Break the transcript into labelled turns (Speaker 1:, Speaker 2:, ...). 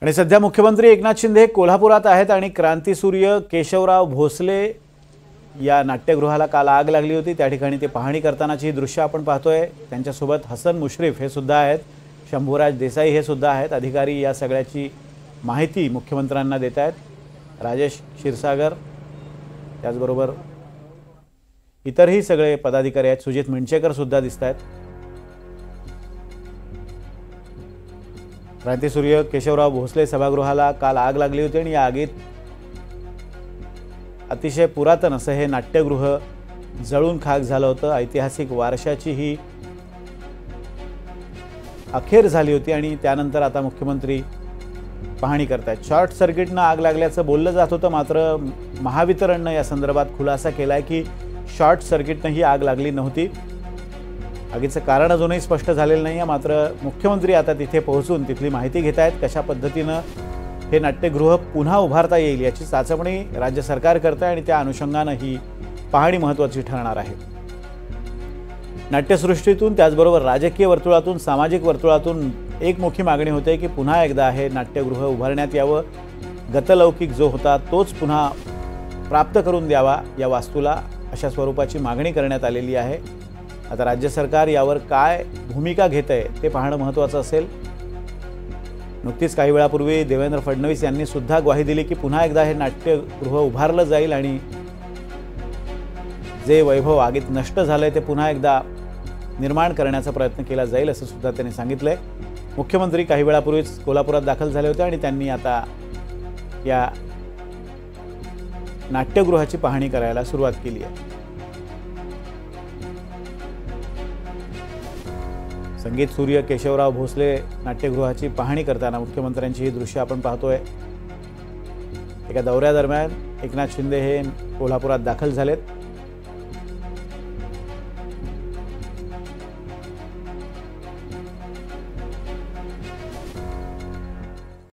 Speaker 1: आणि सध्या मुख्यमंत्री एकनाथ शिंदे कोल्हापुरात आहेत आणि क्रांतीसूर्य केशवराव भोसले या नाट्यगृहाला काल आग लागली होती। त्या ठिकाणी ते पाहणी करतानाची ही दृश्य आपण पाहतोय। त्यांच्यासोबत हसन मुश्रीफ हे सुद्धा आहेत, शंभूराज देसाई हे सुद्धा आहेत। अधिकारी या सगळ्याची माहिती मुख्यमंत्र्यांना देत आहेत। राजेश क्षीरसागर त्याचबरोबर इतरही सगळे पदाधिकारी आहेत। सुजित मिंचेकर सुद्धा दिसत आहेत। क्रांतीसूर्य केशवराव भोसले सभागृहाला काल आग लागली होती आणि या आगीत अतिशय पुरातन असं हे नाट्यगृह जळून खाक झालं होतं। ऐतिहासिक वारशाची ही अखेर झाली होती आणि त्यानंतर आता मुख्यमंत्री पाहणी करतायत। शॉर्ट सर्किटनं आग लागल्याचं बोललं जात होतं, मात्र महावितरणनं या संदर्भात खुलासा केलाय की शॉर्ट सर्किटनं ही आग लागली नव्हती। आगीचं कारण अजूनही स्पष्ट झालेलं नाही आहे, मात्र मुख्यमंत्री आता तिथे पोहोचून तिथली माहिती घेत आहेत। कशा पद्धतीनं हे नाट्यगृह पुन्हा उभारता येईल याची चाचपणी राज्य सरकार करत आहे आणि त्या अनुषंगानं ही पाहणी महत्त्वाची ठरणार आहे। नाट्यसृष्टीतून त्याचबरोबर राजकीय वर्तुळातून सामाजिक वर्तुळातून एक मोठी मागणी होते की पुन्हा एकदा हे नाट्यगृह उभारण्यात यावं। गतलौकिक जो होता तोच पुन्हा प्राप्त करून द्यावा या वास्तूला, अशा स्वरूपाची मागणी करण्यात आलेली आहे। आता राज्य सरकार यावर काय भूमिका घेतंय ते पाहणं महत्त्वाचं असेल। नुकतीच काही वेळापूर्वी देवेंद्र फडणवीस यांनी सुद्धा ग्वाही दिली की पुन्हा एकदा हे नाट्यगृह उभारलं जाईल आणि जे वैभव आगीत नष्ट झालंय ते पुन्हा एकदा निर्माण करण्याचा प्रयत्न केला जाईल असं सुद्धा त्यांनी सांगितलंय। मुख्यमंत्री काही वेळापूर्वीच कोल्हापुरात दाखल झाले होते आणि त्यांनी आता या नाट्यगृहाची पाहणी करायला सुरुवात केली आहे। संगीत सूर्य केशवराव भोसले नाट्यगृहाची पाहणी करताना मुख्यमंत्र्यांची ही दृश्य आपण पाहतोय। एका दौऱ्यादरम्यान एकनाथ शिंदे हे कोल्हापुरात दाखल झालेत।